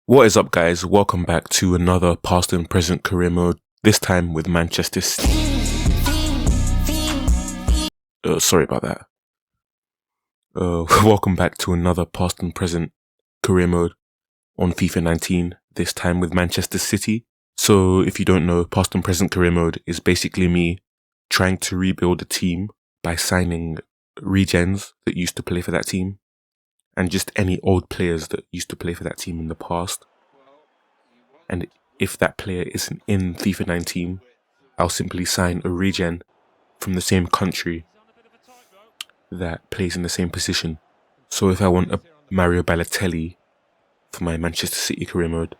What is up, guys? Welcome back to another past and present career mode, this time with Manchester City. Sorry about that. Welcome back to another past and present career mode on FIFA 19, this time with Manchester City. So if you don't know, past and present career mode is basically me trying to rebuild a team by signing regens that used to play for that team, and just any old players that used to play for that team in the past. And if that player isn't in FIFA 19, I'll simply sign a regen from the same country that plays in the same position. So if I want a Mario Balotelli for my Manchester City career mode,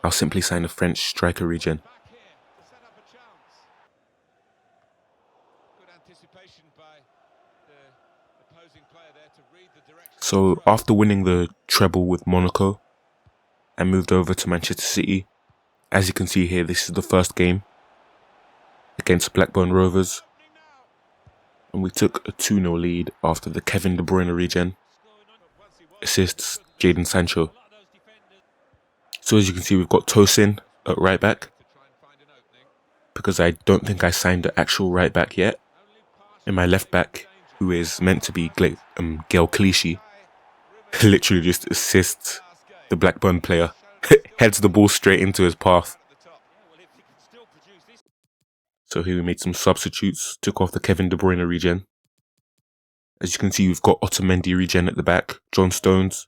I'll simply sign a French striker regen. So after winning the treble with Monaco, I moved over to Manchester City. As you can see here, this is the first game against Blackburn Rovers, and we took a 2-0 lead after the Kevin De Bruyne regen. Assists Jadon Sancho. So as you can see, we've got Tosin at right back, because I don't think I signed the actual right back yet. And my left back, who is meant to be Gael Clichy, literally just assists the Blackburn player, heads the ball straight into his path. So here we made some substitutes, took off the Kevin De Bruyne regen. As you can see, we've got Otamendi regen at the back, John Stones,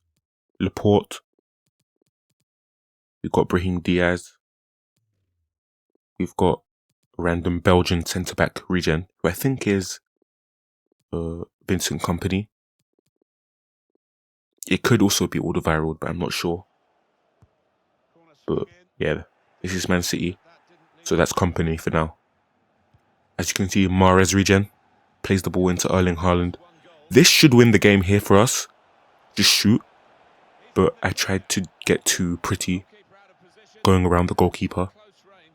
Laporte. We've got Brahim Diaz. We've got a random Belgian centre-back regen, who I think is Vincent Kompany. It could also be Alderweireld, but I'm not sure. But yeah, this is Man City, so that's Kompany for now. As you can see, Mahrez regen plays the ball into Erling Haaland. This should win the game here for us. Just shoot. But I tried to get too pretty going around the goalkeeper,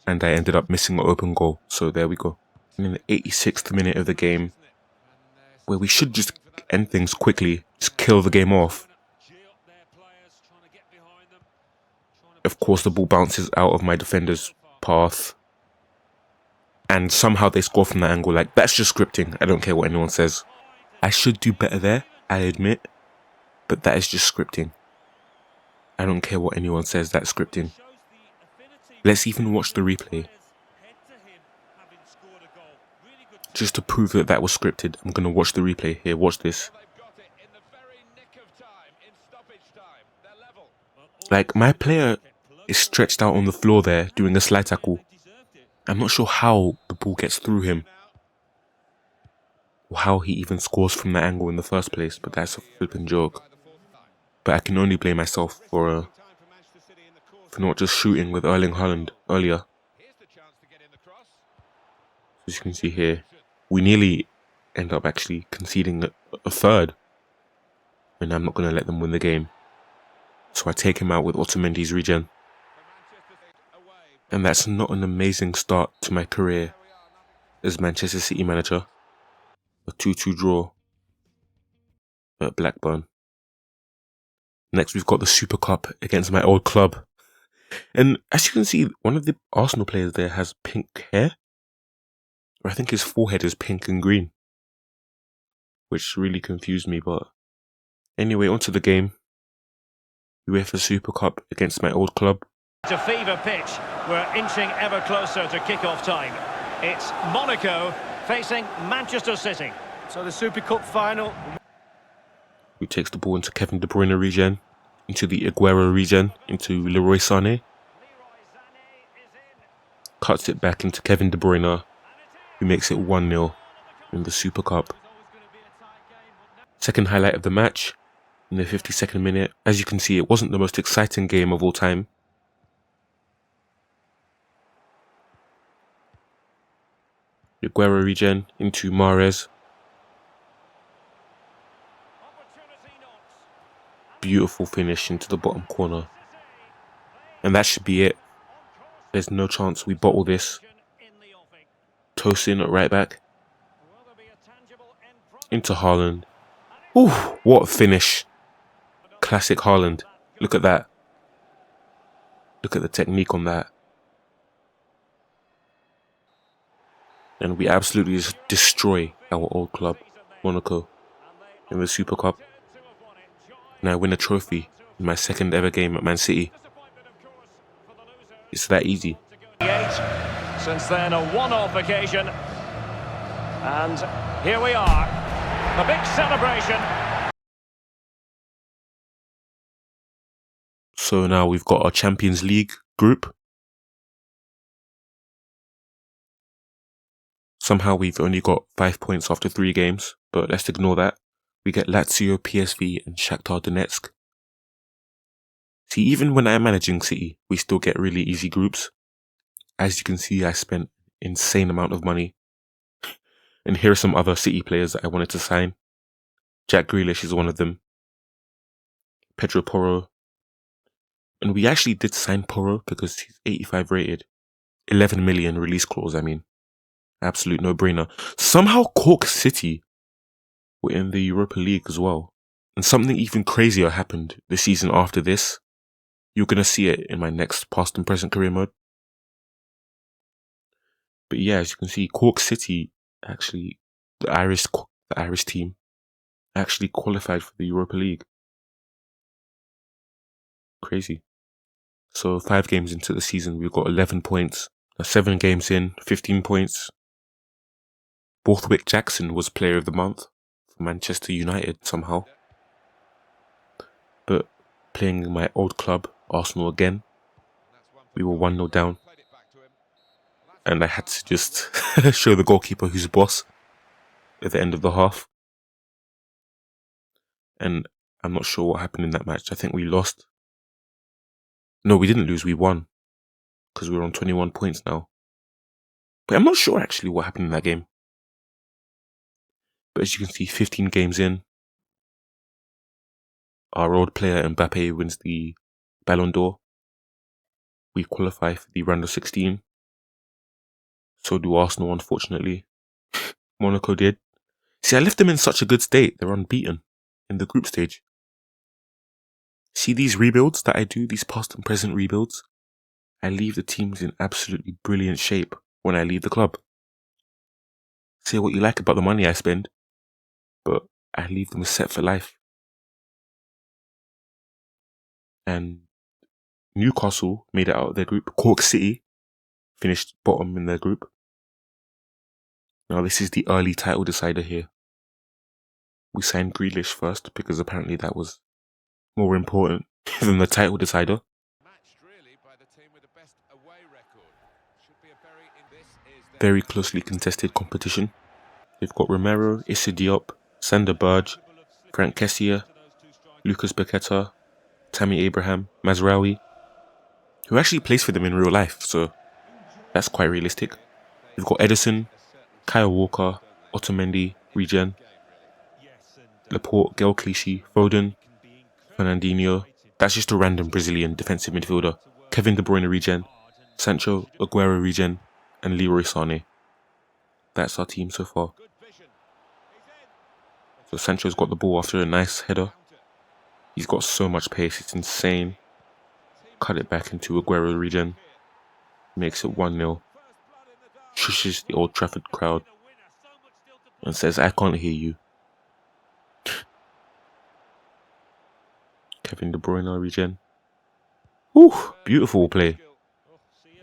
and I ended up missing an open goal. So there we go. And in the 86th minute of the game, where we should just end things quickly, just kill the game off. Of course, the ball bounces out of my defender's path, and somehow they score from that angle. Like, that's just scripting. I don't care what anyone says. I should do better there, I admit, but that is just scripting. I don't care what anyone says, that's scripting. Let's even watch the replay. Just to prove that that was scripted, I'm going to watch the replay. Here, watch this. Like, my player is stretched out on the floor there doing a slide tackle. I'm not sure how the ball gets through him, or how he even scores from that angle in the first place, but that's a flipping joke. But I can only blame myself for not just shooting with Erling Haaland earlier. As you can see here, we nearly end up actually conceding a third, and I'm not going to let them win the game. So I take him out with Otamendi's regen. And that's not an amazing start to my career as Manchester City manager. A 2-2 draw at Blackburn. Next, we've got the Super Cup against my old club. And as you can see, one of the Arsenal players there has pink hair. Or I think his forehead is pink and green, which really confused me. But anyway, onto the game. UEFA Super Cup against my old club. It's a fever pitch. We're inching ever closer to kick-off time. It's Monaco facing Manchester City. So the Super Cup final. Who takes the ball into Kevin De Bruyne regen, into the Aguero regen, into Leroy Sané. Cuts it back into Kevin De Bruyne, who makes it 1-0 in the Super Cup. Second highlight of the match, in the 52nd minute. As you can see, it wasn't the most exciting game of all time. Aguero regen into Mahrez. Beautiful finish into the bottom corner. And that should be it. There's no chance we bottle this. Tosin at right back. Into Haaland. Ooh, what a finish. Classic Haaland. Look at that. Look at the technique on that. And we absolutely just destroy our old club, Monaco, in the Super Cup. And I win a trophy in my second ever game at Man City. It's that easy. Since then, a one-off occasion. And here we are. A big celebration. So now we've got our Champions League group. Somehow we've only got 5 points after 3 games, but let's ignore that. We get Lazio, PSV and Shakhtar Donetsk. See, even when I'm managing City, we still get really easy groups. As you can see, I spent an insane amount of money. And here are some other City players that I wanted to sign. Jack Grealish is one of them. Pedro Porro. And we actually did sign Porro because he's 85 rated. 11 million release clause, I mean. Absolute no-brainer. Somehow Cork City were in the Europa League as well. And something even crazier happened the season after this. You're going to see it in my next past and present career mode. But yeah, as you can see, Cork City, actually, the Irish team, actually qualified for the Europa League. Crazy. So 5 games into the season, we've got 11 points. 7 games in, 15 points. Borthwick Jackson was Player of the Month for Manchester United somehow. But playing in my old club, Arsenal again, we were 1-0 down. And I had to just show the goalkeeper who's boss at the end of the half. And I'm not sure what happened in that match. I think we lost. No, we didn't lose, we won. Because we're on 21 points now. But I'm not sure actually what happened in that game. But as you can see, 15 games in, our old player Mbappe wins the Ballon d'Or. We qualify for the round of 16. So do Arsenal, unfortunately. Monaco did. See, I left them in such a good state. They're unbeaten in the group stage. See these rebuilds that I do, these past and present rebuilds? I leave the teams in absolutely brilliant shape when I leave the club. Say what you like about the money I spend, but I leave them set for life. And Newcastle made it out of their group. Cork City finished bottom in their group. Now this is the early title decider here. We signed Grealish first because apparently that was more important than the title decider. Very closely contested competition. They've got Romero, Issa Diop, Sander Berge, Frank Kessier, Lucas Paqueta, Tammy Abraham, Mazraoui, who actually plays for them in real life, so that's quite realistic. We've got Edison, Kyle Walker, Otamendi, Regen, Laporte, Gael Clichy, Foden, Fernandinho. That's just a random Brazilian defensive midfielder. Kevin De Bruyne Regen, Sancho, Aguero Regen, and Leroy Sané. That's our team so far. So Sancho's got the ball after a nice header. He's got so much pace, it's insane. Cut it back into Aguero Regen. Makes it 1-0. Shushes the Old Trafford crowd and says, I can't hear you. Kevin De Bruyne Regen. Ooh, beautiful play.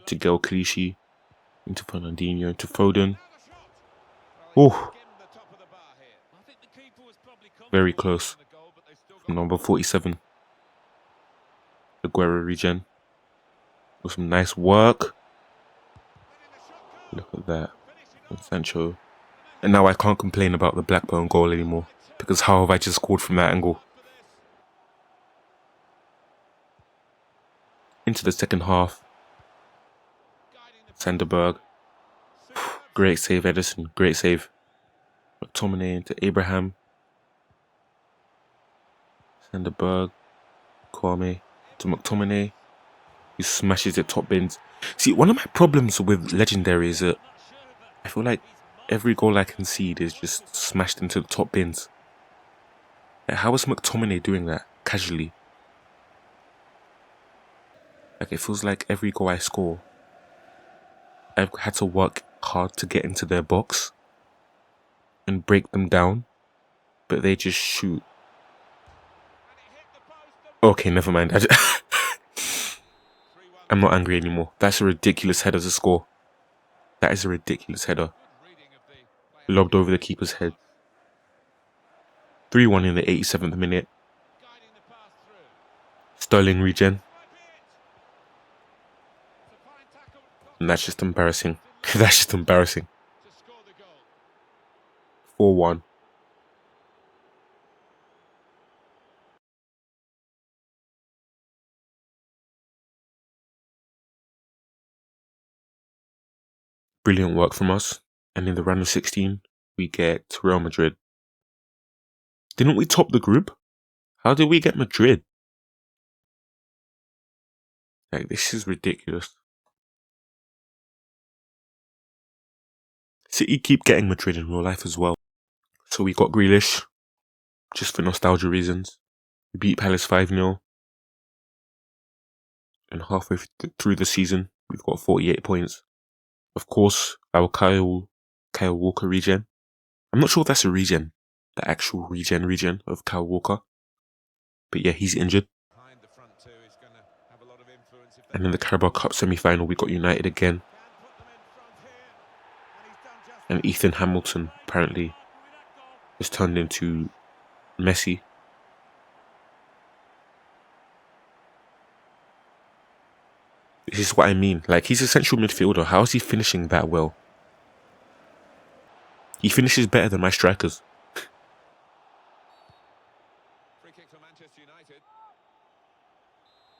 To Gael Clichy, into Fernandinho, into Foden. Ooh. Very close. From number 47. Aguero Regen. With some nice work. Look at that. And Sancho. And now I can't complain about the Blackburn goal anymore. Because how have I just scored from that angle? Into the second half. Sanderberg. Great save, Edison. Great save. McTominay into Abraham. Sanderberg. Kwame to McTominay. He smashes it top bins. See, one of my problems with Legendary is that I feel like every goal I concede is just smashed into the top bins. Like, how is McTominay doing that casually? Like, It feels like every goal I score, I've had to work hard to get into their box and break them down, but they just shoot. Okay, never mind. I'm not angry anymore. That's a ridiculous header to score. That is a ridiculous header. Lobbed over the keeper's head. 3-1 in the 87th minute. Sterling regen. And that's just embarrassing. That's just embarrassing. 4-1. Brilliant work from us. And in the round of 16, we get Real Madrid. Didn't we top the group? How did we get Madrid? Like, this is ridiculous. City keep getting Madrid in real life as well. So we got Grealish, just for nostalgia reasons. We beat Palace 5-0. And halfway through the season, we've got 48 points. Of course, our Kyle Walker regen. I'm not sure if that's a regen, the actual regen of Kyle Walker. But yeah, he's injured. And in the Carabao Cup semi-final, we got United again. And Ethan Hamilton apparently has turned into Messi. This is what I mean. Like, he's a central midfielder. How is he finishing that well? He finishes better than my strikers. Free kick for Manchester United.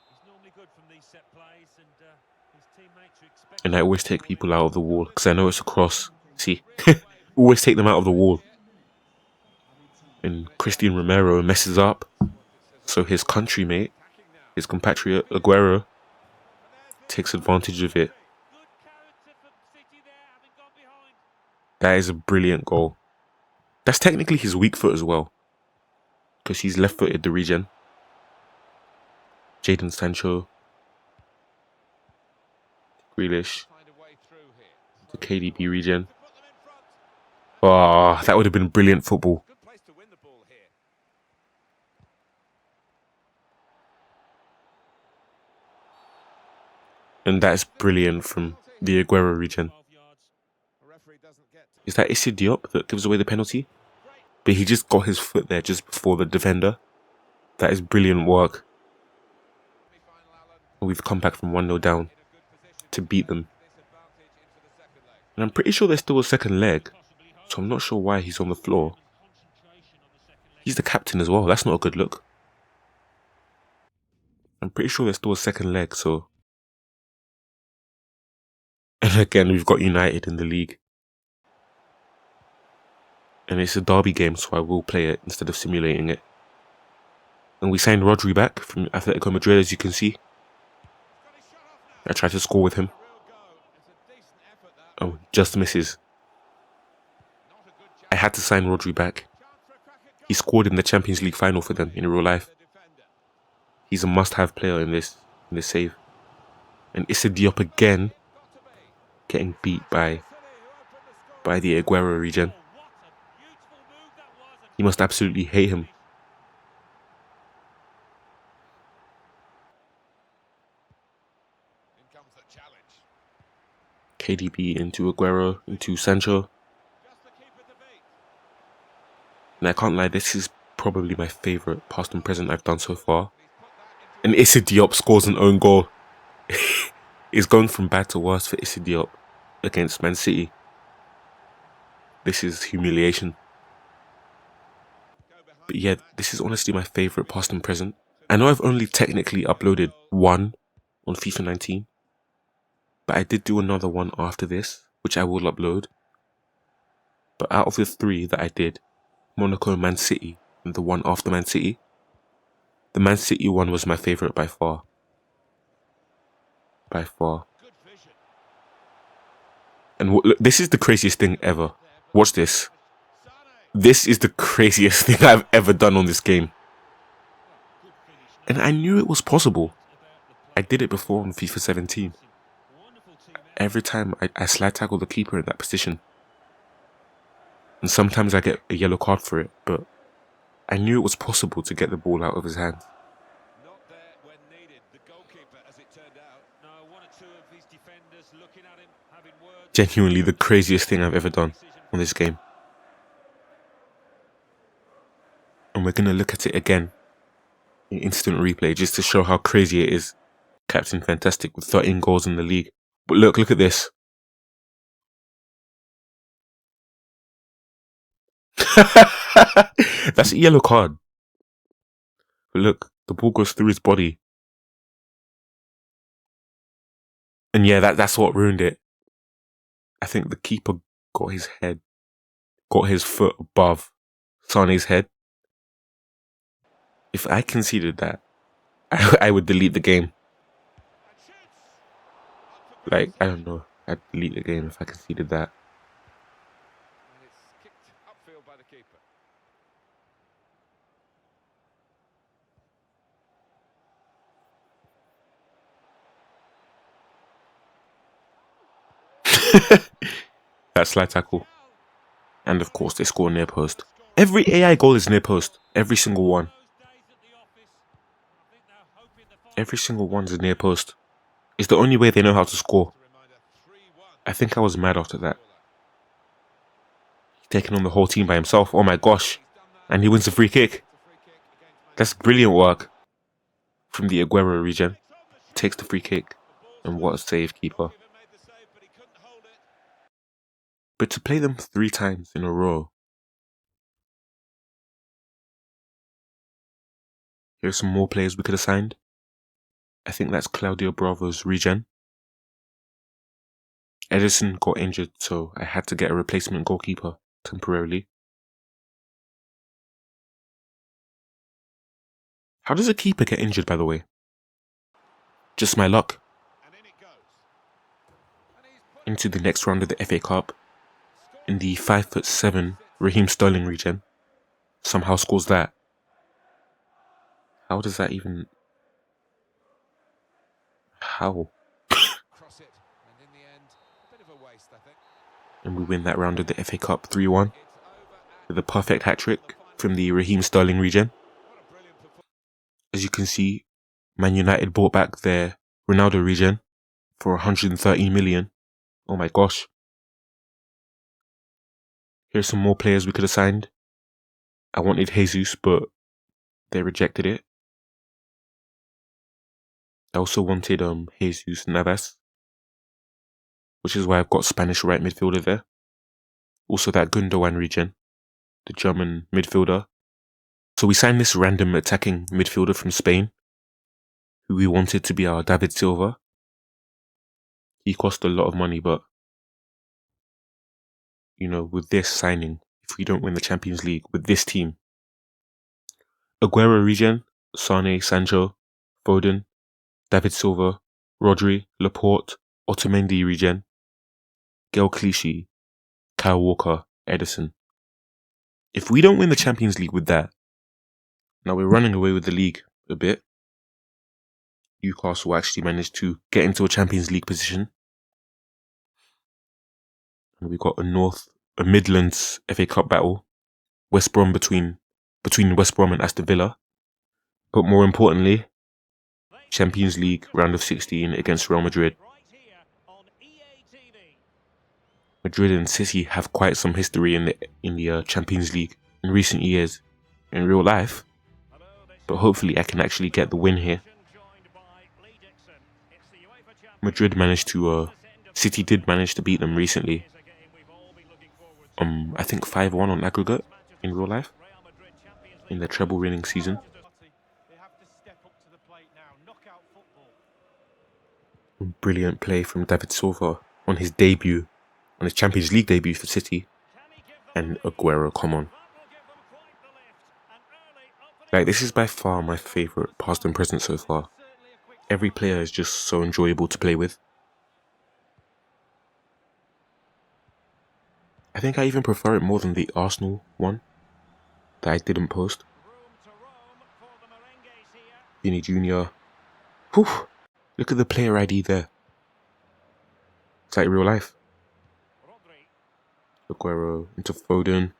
He's normally good from these set plays, and his teammates are expecting. And I always take people out of the wall because I know it's a cross. See, always take them out of the wall. And Christian Romero messes up, so his countrymate, his compatriot Aguero, takes advantage of it. That is a brilliant goal. That's technically his weak foot as well, because he's left-footed, the regen. Jadon Sancho, Grealish, the KDB regen. Oh, that would have been brilliant football. And that's brilliant from the Aguero regen. Is that Issa Diop that gives away the penalty? But he just got his foot there just before the defender. That is brilliant work. We've come back from 1-0 down to beat them. And I'm pretty sure there's still a second leg, so I'm not sure why he's on the floor. He's the captain as well. That's not a good look. I'm pretty sure there's still a second leg, so... And again, we've got United in the league. And it's a derby game, so I will play it instead of simulating it. And we signed Rodri back from Atletico Madrid, as you can see. I tried to score with him. Oh, just misses. I had to sign Rodri back. He scored in the Champions League final for them in real life. He's a must-have player in this save. And Issa Diop again getting beat by the Aguero regen. He must absolutely hate him. KDB into Aguero, into Sancho. And I can't lie, this is probably my favourite past and present I've done so far. And Issa Diop scores an own goal. It's going from bad to worse for Issa Diop against Man City. This is humiliation. But yeah, this is honestly my favourite past and present. I know I've only technically uploaded one on FIFA 19. But I did do another one after this, which I will upload. But out of the three that I did, Monaco, Man City, and the one after Man City, the Man City one was my favourite by far. By far. And look, this is the craziest thing ever. Watch this. This is the craziest thing I've ever done on this game. And I knew it was possible. I did it before on FIFA 17. Every time I slide tackle the keeper in that position. And sometimes I get a yellow card for it, but I knew it was possible to get the ball out of his hands. Not there when needed. The goalkeeper, as it turned out. No, one or two of his defenders looking at him, having words. Genuinely the craziest thing I've ever done on this game. And we're going to look at it again in instant replay just to show how crazy it is. Captain Fantastic with 13 goals in the league. But look at this. That's a yellow card. But look, the ball goes through his body. And yeah, that's what ruined it. I think the keeper got his foot above Sane's head. If I conceded that, I would delete the game. Like, I don't know. I'd delete the game if I conceded that. And it's kicked upfield by the keeper. That slide tackle. And of course, they score near post. Every AI goal is near post. Every single one. Every single one's a near post. It's the only way they know how to score. I think I was mad after that. He's taking on the whole team by himself. Oh my gosh. And he wins the free kick. That's brilliant work from the Aguero region. He takes the free kick. And what a save, keeper. But to play them 3 times in a row. Here's some more players we could have signed. I think that's Claudio Bravo's regen. Edison got injured, so I had to get a replacement goalkeeper temporarily. How does a keeper get injured, by the way? Just my luck. Into the next round of the FA Cup. In the 5'7" Raheem Sterling regen. Somehow scores that. How does that even... How? And we win that round of the FA Cup 3-1 with a perfect hat-trick from the Raheem Sterling regen. As you can see, Man United bought back their Ronaldo regen for 113 million. Oh my gosh. Here's some more players we could have signed. I wanted Jesus, but they rejected it. I also wanted Jesus Navas, which is why I've got Spanish right midfielder there. Also that Gundogan regen, the German midfielder. So we signed this random attacking midfielder from Spain, who we wanted to be our David Silva. He cost a lot of money, but, you know, with this signing, if we don't win the Champions League with this team, Aguero regen, Sane, Sancho, Foden, David Silva, Rodri, Laporte, Otamendi regen, Gael Clichy, Kyle Walker, Edison. If we don't win the Champions League with that, now we're running away with the league a bit. Newcastle actually managed to get into a Champions League position. And we got a Midlands FA Cup battle. West Brom between West Brom and Aston Villa. But more importantly, Champions League round of 16 against Real Madrid. Madrid and City have quite some history in the Champions League in recent years, in real life. But hopefully I can actually get the win here. City did manage to beat them recently. I think 5-1 on aggregate in real life in their treble winning season. Brilliant play from David Silva on his Champions League debut for City. And Aguero, come on. Like, this is by far my favourite past and present so far. Every player is just so enjoyable to play with. I think I even prefer it more than the Arsenal one that I didn't post. Vini Jr. Whew. Look at the player ID there. It's like real life. Aguero into Foden.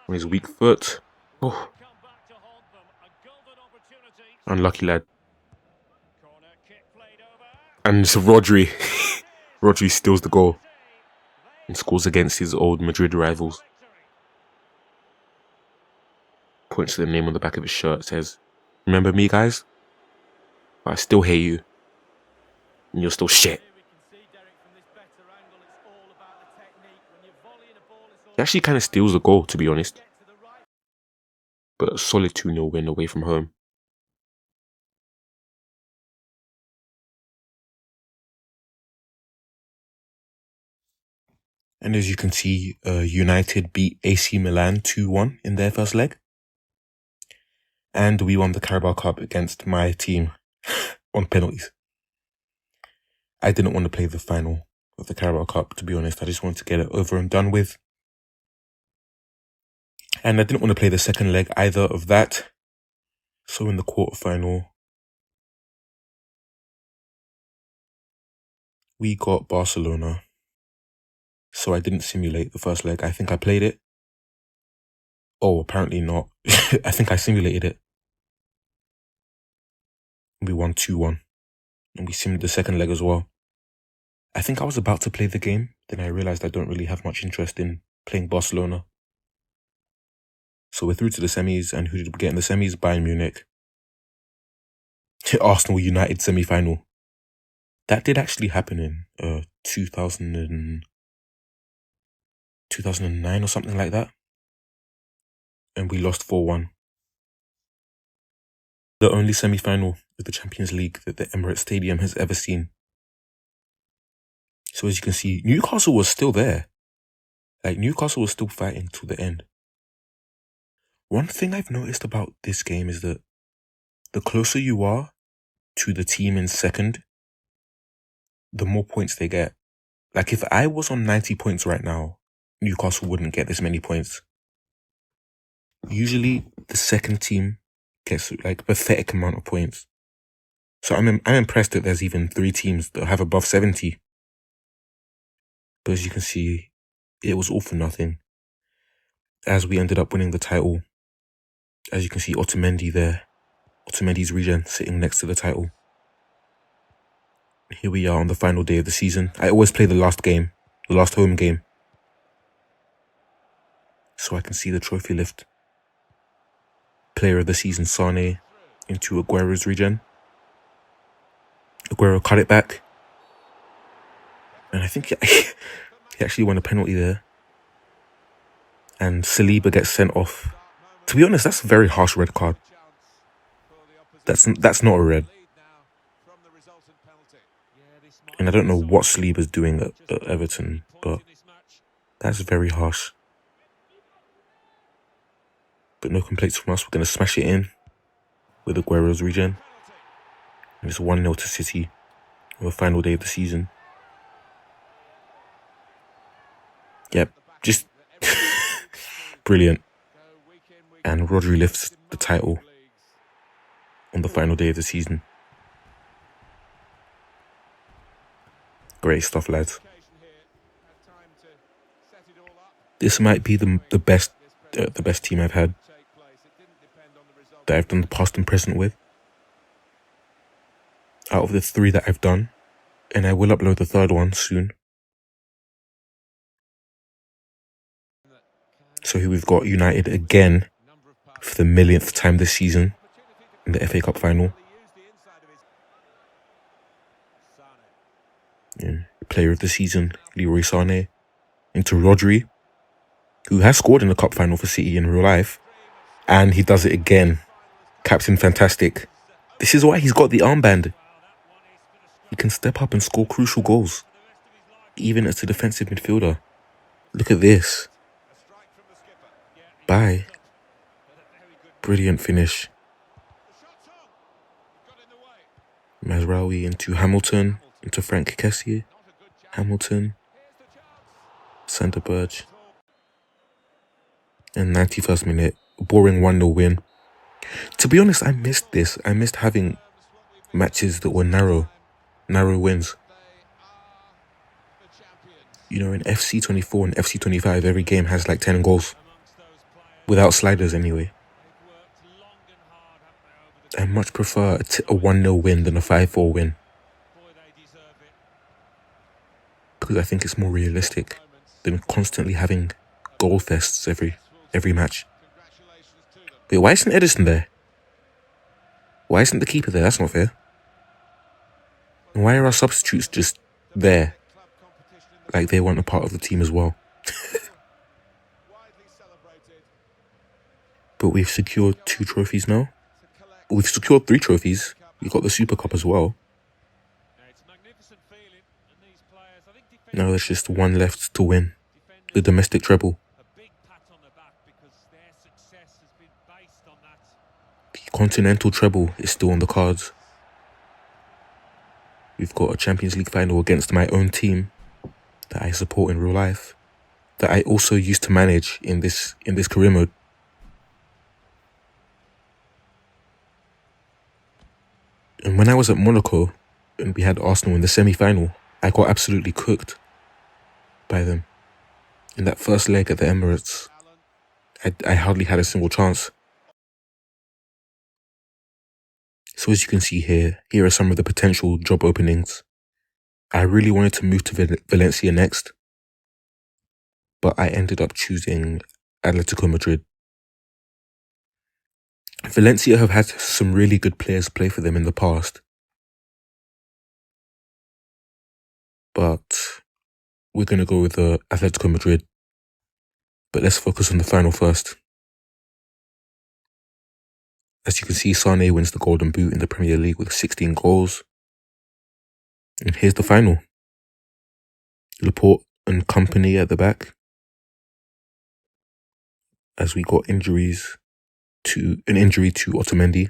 On his weak foot. Oh. Unlucky lad. And it's Rodri. Rodri steals the goal and scores against his old Madrid rivals. Points to the name on the back of his shirt, says, "Remember me, guys? But I still hate you. And you're still shit." He actually kind of steals the goal, to be honest. But a solid 2-0 win away from home. And as you can see, United beat AC Milan 2-1 in their first leg. And we won the Carabao Cup against my team on penalties. I didn't want to play the final of the Carabao Cup, to be honest. I just wanted to get it over and done with. And I didn't want to play the second leg either of that. So in the quarterfinal, we got Barcelona. So I didn't simulate the first leg. I think I played it. Oh, apparently not. I think I simulated it. We won 2-1. And we simmed the second leg as well. I think I was about to play the game. Then I realized I don't really have much interest in playing Barcelona. So we're through to the semis. And who did we get in the semis? Bayern Munich. Arsenal United semi-final. That did actually happen in 2009 or something like that. And we lost 4-1. The only semi-final of the Champions League that the Emirates Stadium has ever seen. So as you can see, Newcastle was still there. Like, Newcastle was still fighting to the end. One thing I've noticed about this game is that the closer you are to the team in second, the more points they get. Like, if I was on 90 points right now, Newcastle wouldn't get this many points. Usually, the second team gets like a pathetic amount of points. So I'm impressed that there's even 3 teams that have above 70. But as you can see, it was all for nothing. As we ended up winning the title, as you can see, Otamendi there. Otamendi's regen sitting next to the title. Here we are on the final day of the season. I always play the last game, the last home game, so I can see the trophy lift. Player of the season, Sane, into Aguero's regen. Aguero cut it back. And I think he actually won a penalty there. And Saliba gets sent off. To be honest, that's a very harsh red card. That's not a red. And I don't know what Saliba's doing at Everton, but that's very harsh. But no complaints from us. We're going to smash it in with Aguero's regen. And it's 1-0 to City on the final day of the season. Yep, just brilliant. And Rodri lifts the title on the final day of the season. Great stuff, lads. This might be the best team I've had, that I've done the past and present with. Out of the 3 that I've done, and I will upload the 3rd one soon. So here we've got United again for the millionth time this season in the FA Cup final. Yeah. Player of the season, Leroy Sané, into Rodri, who has scored in the cup final for City in real life. And he does it again. Captain Fantastic. This is why he's got the armband. He can step up and score crucial goals, even as a defensive midfielder. Look at this. Bye. Brilliant finish. Mazraoui into Hamilton, into Frank Kessie. Hamilton. Sander Berge. And 91st minute, boring 1-0 win. To be honest, I missed this. I missed having matches that were narrow wins. You know, in FC24 and FC25, every game has like 10 goals. Without sliders anyway. I much prefer a 1-0 win than a 5-4 win. Because I think it's more realistic than constantly having goal fests every match. Wait, why isn't Edison there? Why isn't the keeper there? That's not fair. And why are our substitutes just there? Like they weren't a part of the team as well. But we've secured 2 trophies now. We've secured 3 trophies. We got the Super Cup as well. Now there's just 1 left to win. The domestic treble. The continental treble is still on the cards. We've got a Champions League final against my own team that I support in real life, that I also used to manage in this career mode. And when I was at Monaco and we had Arsenal in the semi-final, I got absolutely cooked by them. In that first leg at the Emirates, I hardly had a single chance. So as you can see here are some of the potential job openings. I really wanted to move to Valencia next, but I ended up choosing Atletico Madrid. Valencia have had some really good players play for them in the past, but we're going to go with Atletico Madrid. But let's focus on the final first. As you can see, Sané wins the Golden Boot in the Premier League with 16 goals. And here's the final. Laporte and company at the back. As we got an injury to Otamendi.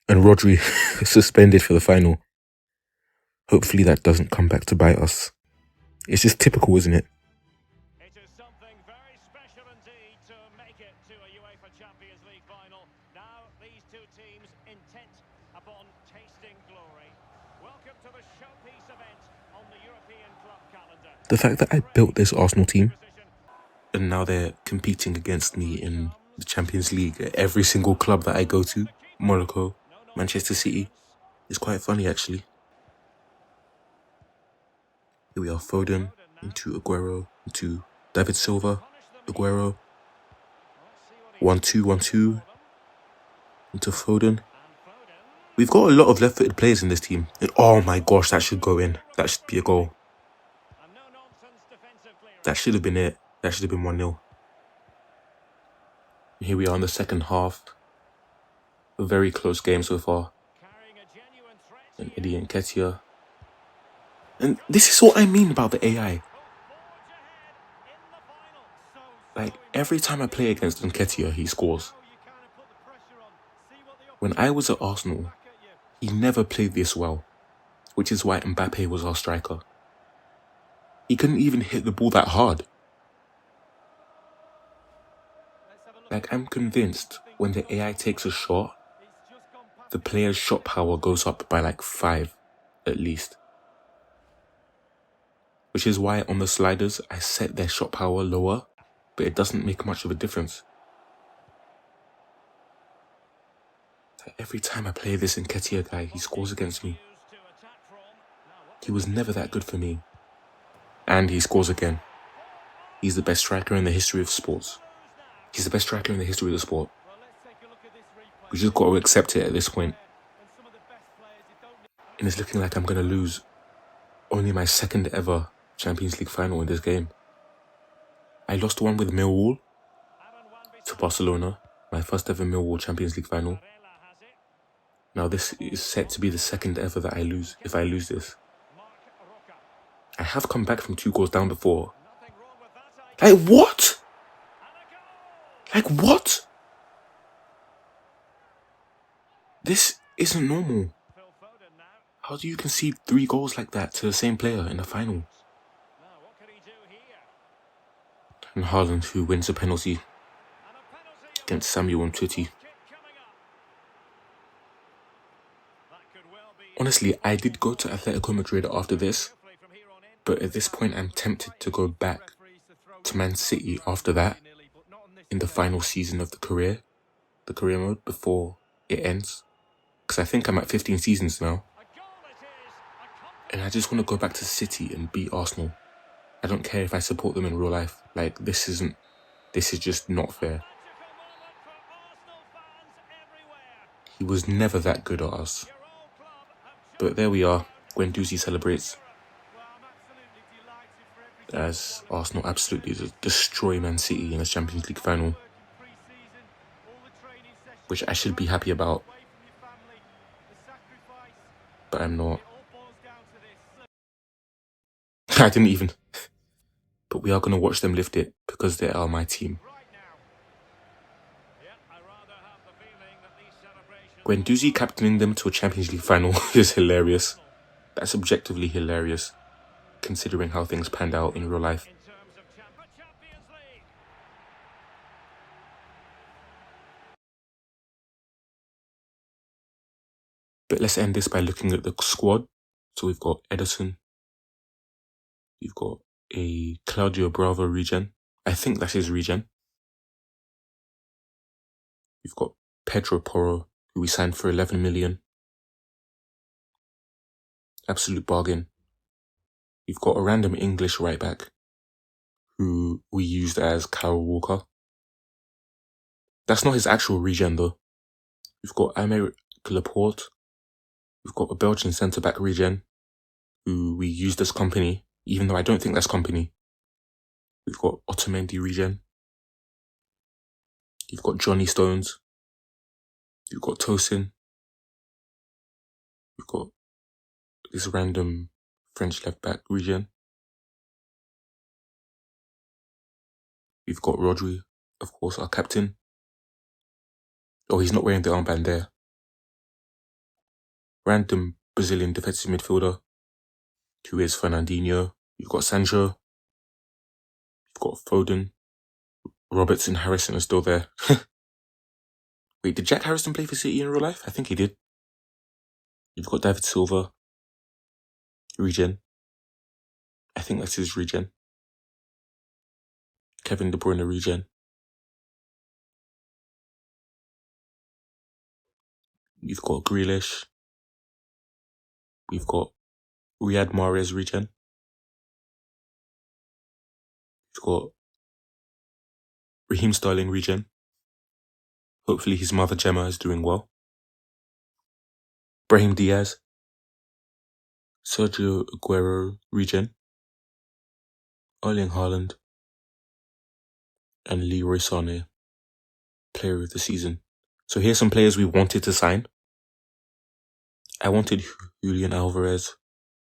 And Rodri suspended for the final. Hopefully that doesn't come back to bite us. It's just typical, isn't it? It is something very special indeed to make it to a UEFA Champions League final. Now these 2 teams intent upon tasting glory. Welcome to the showpiece event on the European club calendar. The fact that I built this Arsenal team and now they're competing against me in the Champions League at every single club that I go to, Monaco, Manchester City, is quite funny actually. Here we are, Foden into Aguero, into David Silva, Aguero, 1-2, 1-2, into Foden. We've got a lot of left-footed players in this team. And oh my gosh, that should go in. That should be a goal. That should have been it. That should have been 1-0. Here we are in the second half. A very close game so far. And Eddie Nketiah. And this is what I mean about the AI. Like, every time I play against Nketiah, he scores. When I was at Arsenal, he never played this well, which is why Mbappe was our striker. He couldn't even hit the ball that hard. Like, I'm convinced when the AI takes a shot, the player's shot power goes up by like 5 at least. Which is why on the sliders, I set their shot power lower, but it doesn't make much of a difference. Every time I play this Nketiah guy, he scores against me. He was never that good for me. And he scores again. He's the best striker in the history of sports. He's the best striker in the history of the sport. We just got to accept it at this point. And it's looking like I'm going to lose only my 2nd ever Champions League final in this game. I lost one with Millwall to Barcelona, my 1st ever Millwall Champions League final. Now this is set to be the 2nd ever that I lose if I lose this. I have come back from 2 goals down before. Like what? Like what? This isn't normal. How do you concede 3 goals like that to the same player in the final? And Haaland, who wins a penalty against Samuel Umtiti. Honestly, I did go to Atletico Madrid after this, but at this point I'm tempted to go back to Man City after that in the final season of the career mode, before it ends. Because I think I'm at 15 seasons now. And I just want to go back to City and beat Arsenal. I don't care if I support them in real life. Like, this is just not fair. He was never that good at us. But there we are. Guendouzi celebrates as Arsenal absolutely destroy Man City in the Champions League final, which I should be happy about, but I'm not. I didn't even. But we are going to watch them lift it because they are my team. Guendouzi captaining them to a Champions League final is hilarious. That's objectively hilarious, considering how things panned out in real life. But let's end this by looking at the squad. So we've got Ederson. You've got a Claudio Bravo regen. I think that's his regen. You've got Pedro Porro, who we signed for 11 million. Absolute bargain. You've got a random English right back, who we used as Kyle Walker. That's not his actual regen though. We've got Aymeric Laporte. We've got a Belgian centre-back regen, who we used as company, even though I don't think that's company. We've got Otamendi regen. You've got Johnny Stones. You've got Tosin. You've got this random French left-back regen. We've got Rodri, of course, our captain. Oh, he's not wearing the armband there. Random Brazilian defensive midfielder, who is Fernandinho. You've got Sancho. You've got Foden. Robertson, Harrison are still there. Wait, did Jack Harrison play for City in real life? I think he did. You've got David Silva. Regen. I think that's his regen. Kevin De Bruyne regen. You've got Grealish. We've got Riyad Mahrez regen. We've got Raheem Sterling regen. Hopefully his mother Gemma is doing well. Brahim Diaz. Sergio Aguero regen. Erling Haaland. And Leroy Sané, player of the season. So here's some players we wanted to sign. I wanted Julian Alvarez,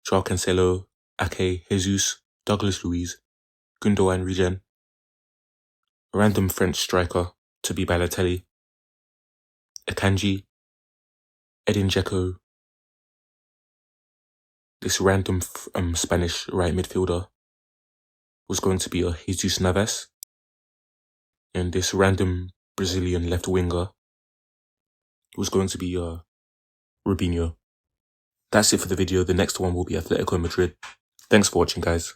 João Cancelo, Ake, Jesus, Douglas Luiz, Gundogan regen. A random French striker to be Balotelli. Akanji, Edin Dzeko. This random Spanish right midfielder was going to be a Jesus Navas. And this random Brazilian left winger was going to be Rubinho. That's it for the video. The next one will be Atletico Madrid. Thanks for watching, guys.